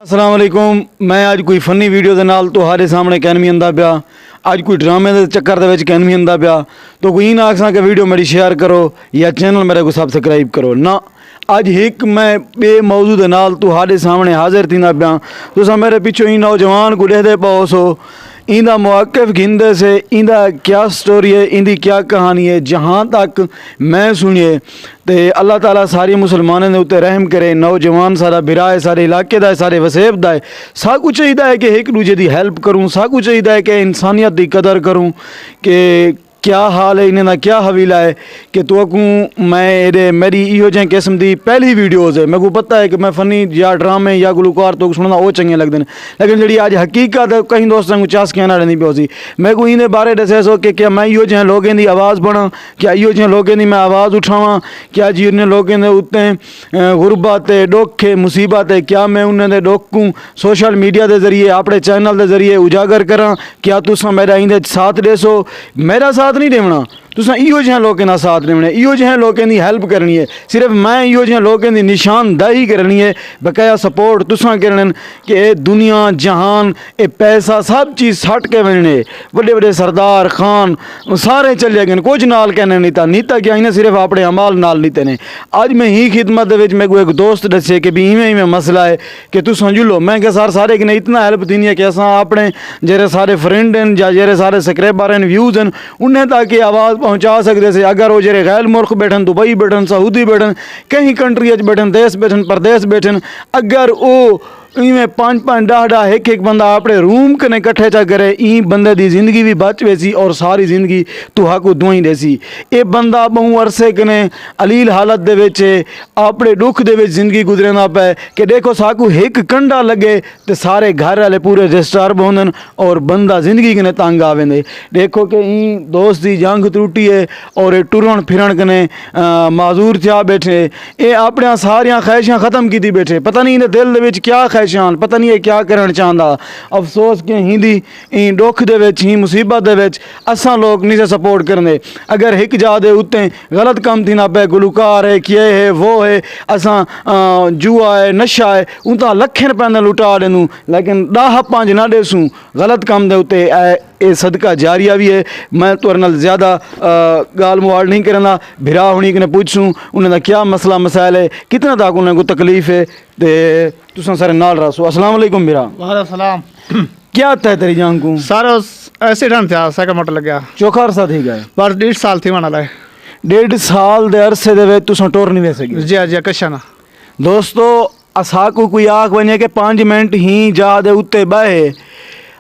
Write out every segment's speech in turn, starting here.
अस्सलाम वालेकुम। मैं आज कोई फनी वीडियो के नाल तुहारे सामने कहन भी आंदा पिया, आज कोई ड्रामे के चक्कर दे विच कहन भी आंदा पिया। तो कोई ना आखसा कि वीडियो मेरी शेयर करो या चैनल मेरे को सब्सक्राइब करो ना। आज एक मैं बे मौजू के नाल तुहारे सामने हाजिर थींदा पिया। तुसा मेरे पिछो ही नौजवान को देखदे पाओ सो इंदा मौक़िफ़ गिनदे से इंदा क्या स्टोरी है, इंदी क्या कहानी है। जहाँ तक मैं सुनिए तो अल्लाह ताला सारे मुसलमानों के उत्ते रहम करे। नौजवान सारा बिरा है, सारे इलाके का है, सारे वसेब का है। सब कुछ चाहिए है कि एक दूजे की हेल्प करूँ, सब कुछ चाहिए है कि इंसानियत की कदर करूँ। कि क्या हाल है, इन्हें क्या हवीला है कि तो मैं मेरी इहो जै किस्म की पहली वीडियोज़ है। मेरे को पता है कि मैं फनी या ड्रामे या गुलकार तो सुनना वो चंगे लगते हैं, लेकिन जी आज हकीकत कई दोस्तों को चास कहना नहीं पियो। मैं को इन्हें बारे दसे सो कि क्या मैं इहो जै लोगों की आवाज़ बना, क्या इहो जै लोगों की मैं आवाज़ उठावा, क्या जी उन्हें लोगों के उत्ते गुरबत दुख मुसीबत है, क्या मैं उन्हें दुख को सोशल मीडिया के जरिए अपने चैनल के जरिए उजागर करा। क्या तुसा मेरा इंदे साथ देसो, मेरा साथ नहीं देना, तुसा इहो जै लोगों का साथ देना, इहो जै लोगों की हेल्प करनी है। सिर्फ मैं इहो जै लोगों की निशानदेही करनी है, बकाया सपोर्ट तुसा करन कि ये दुनिया जहान ये पैसा सब चीज़ सट के बनने। बड़े बड़े सरदार खान सारे चले गए, कुछ नाल कहने नीता नीता क्या इन्हें सिर्फ अपने अमाल नाल नीते ने। अज मैं ही खिदमत मेरे को एक दोस्त दसे कि भी इवें इवें मसला है कि तुसा जुलो। मैं क्या सर सारे कि इतना हेल्प देनी है कि असा अपने जेरे सारे फ्रेंड हैं या जेरे सारे सब्सक्राइबर हैं व्यूज़ हैं उन्हें ताकि आवाज़ पहुँचा सकते से। अगर वो जेरे गैर मुल्क बैठन, दुबई बैठन, सऊदी बैठन, कहीं कंट्री बैठन, देश बैठन, प्रदेश बैठन, अगर वो इवें 5-5 10 एक बंदा अपने रूम कने कट्ठे चा करे, ई बंदे की जिंदगी भी बच वैसी और सारी जिंदगी तुहाकू दुआई देसी। ये बंदा बहु अरसे कने अलील हालत दे विच अपने दुख दे विच जिंदगी गुजरना पे कि देखो साकू एक कंडा लगे तो सारे घर वाले पूरे डिस्टर्ब होंदन और बंदा जिंदगी कने तंग आवेंदे। देखो कि ई दोस्त की जंग त्रुटी है और ये टुरन फिरन कने माजूर थिया बैठे, ये अपने सारिया ख्वाहिशां ख़त्म की बैठे। पता नहीं इन्हें दिल दे विच क्या ख्वाहिशां, पता नहीं है क्या करना चाहता। अफसोस कि हिंदी दुख दे विच ही मुसीबत दे विच असा लोग नहीं से सपोर्ट करने। अगर एक जा दे उत्ते गलत काम थी ना पे, गुलकार है, किए है, वो है, असा जुआ है, नशा है, उतना लखें रुपये ने लुटा देनू, लेकिन 10-5 ना देसूँ गलत काम दे उत्ते ये सदका जारिया भी है। मैं तुहारे नाल ज़्यादा गाल मुआल नहीं करना, भिरा होनी कि पूछूँ उन्हें क्या मसला मसाइल है, कितना तक उन्हें को तकलीफ़ है, तो तुसा सारे नाल रसो। अस्सलाम वालेकुम भिरा। वालेकुम सलाम। क्या था तेरी जान को? सर एक्सीडेंट था, साइकिल मोटर लग गया। चौखा अरसा थी गए? बस 1.5 साल थी वहाँ लाए। 1.5 साल दे अरसे दे विच तुसा टोर नहीं वे सके? जी जी कशा ना दोस्तों असा को कोई आख बने कि 5 मिनट ही जा दे उत्ते बहे।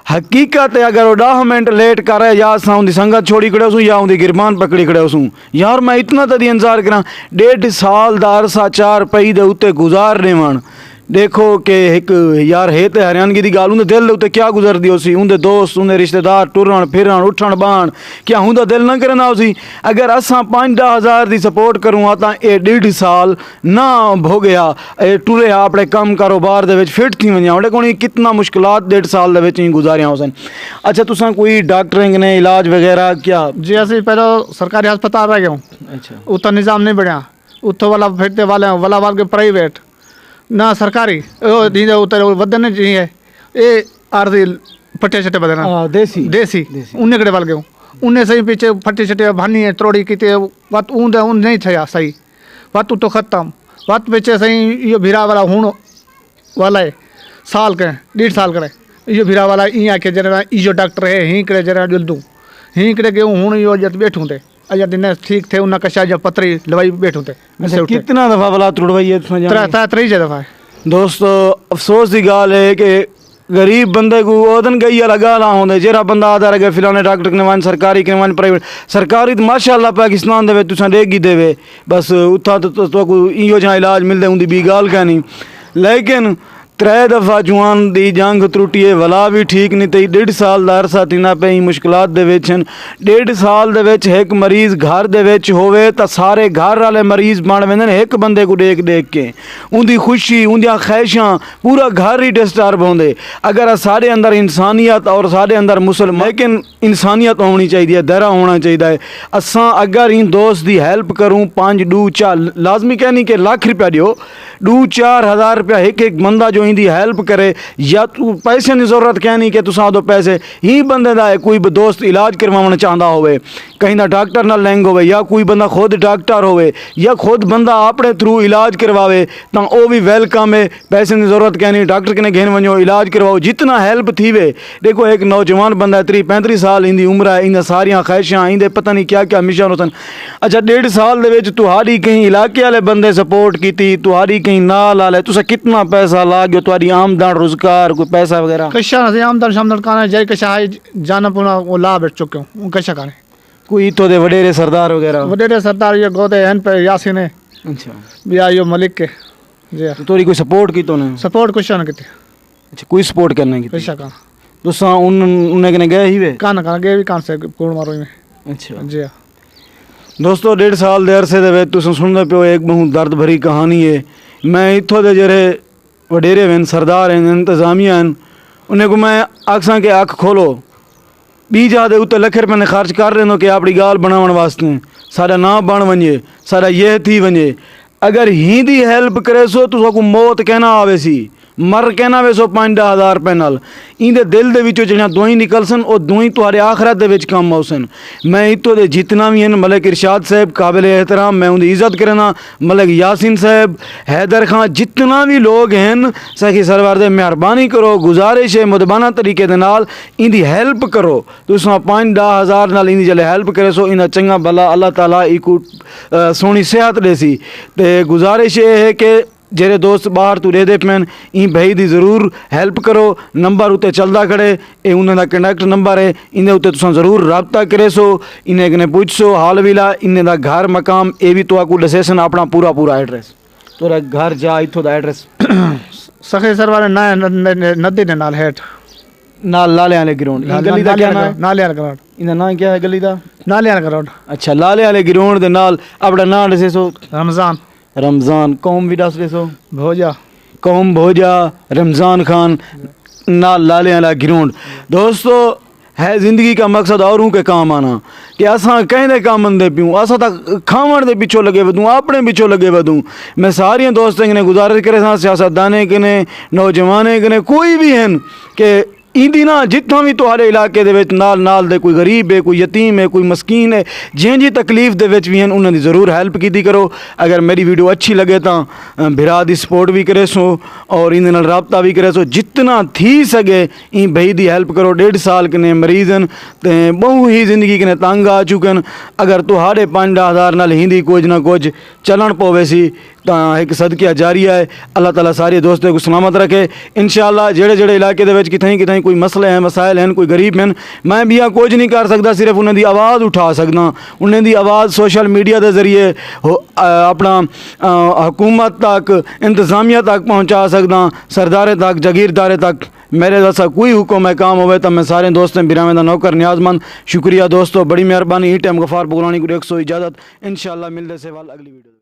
हकीकत है अगर वो 10 मिनट लेट करे या असा उनकी संगत छोड़ी खड़े उसू या उनकी गिरबान पकड़ी खड़े उसू। यार मैं इतना तो इंतजार करा 1.5 साल का अरसा 4 पई दे उत्ते गुजारने वन। देखो कि एक यार है तो हरियाणगी की गाल, उनके दिल उत्ते क्या गुजरती उसी, उनके दोस्त उनके रिश्तेदार टुरन फिरन उठन बहन, क्या उनका दिल ना करना उसी। अगर असा 5-10 हज़ार की सपोर्ट करूँ तो ये 1.5 साल ना हो गया ये टुरे अपने कम कारोबार दे विच फिट थी वजह उन्हें को कितना मुश्किलात 1.5 साल दे विच ही गुजारिया उसन। अच्छा तुसा कोई डॉक्टरिंग ने इलाज वगैरह क्या? जी असं पहले सरकारी अस्पताल रह गए। अच्छा उत्तर निज़ाम नहीं बढ़िया, उत्तर वाला फिरते वाला वाल के प्राइवेट ना सरकारी उतर वदन चाहिए ये आरती पट्टे छट्टे बदना देसी देसी उन्हें कड़े वाल गए उन्हें सही पीछे फट्टे छट्टे भानी है त्रोड़ी की वत उन नहीं था सही वत तो ख़त्म वत पीछे सही ये भिरा वाला हूँ वाला है साल के 1.5 साल करे ये भिरा वाला ई आके जरा इो डॉक्टर है ही करे जरा जुलदू ही करे गए हूँ यो जत बैठूँ थे अजा दिन ठीक थे उन्हें कशा जब पतरी लवाई बैठूँ थे। कितना दफ़ा वाला तुड़वाई है? 3 दफ़ा। दोस्तों अफसोस की गाल है कि गरीब बंदे को ओदन गई लगा ला होंगे जरा बंदा आधा रहे फिलहाल डॉक्टर कनवान सरकारी कनवान प्राइवेट। सरकारी तो माशाअल्लाह पाकिस्तान दे तुसा देगी देवे बस उतना तो इो जहाँ इलाज मिलते उनकी भी गाल क्या नहीं। लेकिन 3 दफ़ा जुआन दी जंग त्रुटी है वला भी ठीक नहीं थी। 1.5 साल का अरसा तिना पे ही मुश्किलात दे विच हन। 1.5 साल दे विच एक मरीज़ घर दे विच होवे तो सारे घर वाले मरीज़ बन वेंदे एक बंदे को देख देख के उनकी खुशी उनदियां ख्वाहिशां पूरा घर ही डिस्टर्ब होंदे। अगर सारे अंदर इंसानियत और सारे अंदर मुसलमान लेकिन इंसानियत होनी चाहिए, दरा होना चाहिए। असा अगर इन दोस्त की हेल्प करूँ 5 2 4 लाजमी कहनी कि लाख रुपया दियो 2-4 हज़ार रुपया एक एक बंदा जो इंदी हेल्प करे, या तू पैसे की जरूरत क्या नहीं कि तुसा दो पैसे ही बंदे दा है, कोई भी दोस्त इलाज करवाना चाहता होवे कहीं ना डॉक्टर ना लैंग होवे, या कोई बंदा खुद डॉक्टर होवे, या खुद बंदा अपने थ्रू इलाज करवावे, तो वो भी वेलकम है। पैसे की जरूरत क्या नहीं, डॉक्टर के घेन वनो इलाज करवाओ, जितना हेल्प थी वे। देखो एक नौजवान बंदा 30-35 साल इंदी उम्र है, इन सारिया ख्वाहिशां इंदे पता नहीं क्या क्या मिशन होते। अच्छा 1.5 साल दे विच तुहारी कहीं इलाके वाले बंदे सपोर्ट की, तुहारी कहीं नाल आले, तुसा कितना पैसा ला गयो, तुहारी आमदन रोजगार कोई पैसा वगैरह कशा से आमदन शामदन काना जय कशा है जाना पुना वो ला बैठ चुके हूँ कशा काने कोई तो दे वडेरे सरदार वगैरह? वडेरे सरदार ये गोदे हन पे यासीन है अच्छा, बिया यो मलिक के जी तो तोरी कोई सपोर्ट की तो नहीं? सपोर्ट कशा न किते अच्छा, कोई सपोर्ट करने की कशा काना तुसा उन्हें कने गए ही वे? काना काना गए भी कान से कूड़ मारो में। अच्छा जी हाँ दोस्तों 1.5 साल दे अरसे दे विच तुसीं सुनदे पियो एक बहुत दर्द भरी कहानी है। मैं इत्थों दे जेह्ड़े वडेरे हैं सरदार हैं इंतजामिया हैं उन्हें को मैं आखसां कि अख खोलो, बीजा दे उत्ते लख रुपए ने खर्च कर रहे हो कि अपनी गाल बनावन वास्ते, सारा नाम बन वने, सारा यह थी वने। अगर ही दी हेल्प करे सो तुसा को मौत कहना आवे सी, मर कहना वे सो 5-10 हज़ार रुपए नाल, इंदे दिल दे विचों जिहड़ियां दुआई निकलसन ओ दुआई तुहारे आखिरत दे विच काम आउसन। मैं इत्थों दे जितना भी हैं मलिक इरशाद साहब काबिल एहतराम, मैं उनकी इज्जत करना, मलिक यासीन साहब, हैदर खान, जितना भी लोग हैं सखी सरवर दे मेहरबानी करो, गुजारिश है मुदबाना तरीके दे नाल इंदी हेल्प करो। तुसां 5-10 हज़ार नाल इंदी जले हेल्प करे सो इना चंगा भला अल्लाह ताला इकू सोहनी सेहत देसी। ते गुजारिश ये है कि जेरे दोस्त बाहर तू रहते पैन ई भाई दी जरूर हेल्प करो। नंबर उत्ते चलदा खड़े, ये उन्हां दा कंडक्ट नंबर है, इन्हें उत्ते तुसां जरूर रबता करे सो, इन्हें कने पुछसो हाल विला, इन्हें दा घर मकाम ये भी तो आकू दसेसन अपना पूरा पूरा एड्रेस, तोरा घर जा इत्थों दा एड्रेस सखे सरवारे ना नदी ने नाल हेठ नाल लाले वाले ग्राउंड, गली दा क्या नाम है? नाले वाला ग्राउंड, इनदा नाम क्या है गली दा? नाले वाला ग्राउंड। अच्छा लाले वाले ग्राउंड दे नाल अपना नाम दसे सो? रमजान रमजान, कौम भी दस दे सो? भोजा कौम भोजा, रमज़ान खान नाल लाले वाला ग्राउंड। दोस्तों है ज़िंदगी का मकसद और के काम आना कि असां कहीं काम मंदे पियूँ, असां तक खावण दे पिछो लगे वधूँ, अपने पिछो लगे वधूँ। मैं सारिया दोस्तों ने गुजारिश करे सियासतदाने कने नौजवाने कने कोई भी हैं कि इंदी ना जितना भी तुहारे इलाके दे विच नाल नाल दे कोई गरीब है, कोई यतीम है, कोई मस्कीन है, जी तकलीफ दे विच भी हैं उन्हां दी ज़रूर हेल्प कीती करो। अगर मेरी वीडियो अच्छी लगे तो भिरा दी सपोर्ट भी करे सो और इन नाल राबता भी करे सो, जितना थी सके इन भाई दी हेल्प करो। 1.5 साल कने मरीज़ हैं ते बहु ही ज़िंदगी कने तंग आ चुके हैं। अगर तुहारे 5-10 हज़ार नाल हिंदी कुछ ना कुछ चलन पवे सी तो एक सदकिया जारिया है। अल्लाह ताला सारे दोस्तों को सलामत रखे। इंशाअल्लाह जेड़े जेड़े इलाके दे विच कितने कितने कोई मसले हैं, मसाइल हैं, कोई गरीब हैं, मैं भी कुछ नहीं कर सकता, सिर्फ उन्हें दी आवाज़ उठा सकना, उन्हें दी आवाज़ सोशल मीडिया के जरिए अपना हुकूमत तक, इंतज़ामिया तक पहुँचा सकदा, सरदारे तक, जागीरदारे तक। मेरे जैसा कोई हुक्म है काम होवे तो मैं सारे दोस्तों बिरामे दा नौकर न्याजमंद। शुक्रिया दोस्तों, बड़ी मेहरबानी। ही टाइम गफार बुगरानी को 100 इजाज़त, इंशाअल्लाह मिलते से वाल अगली वीडियो।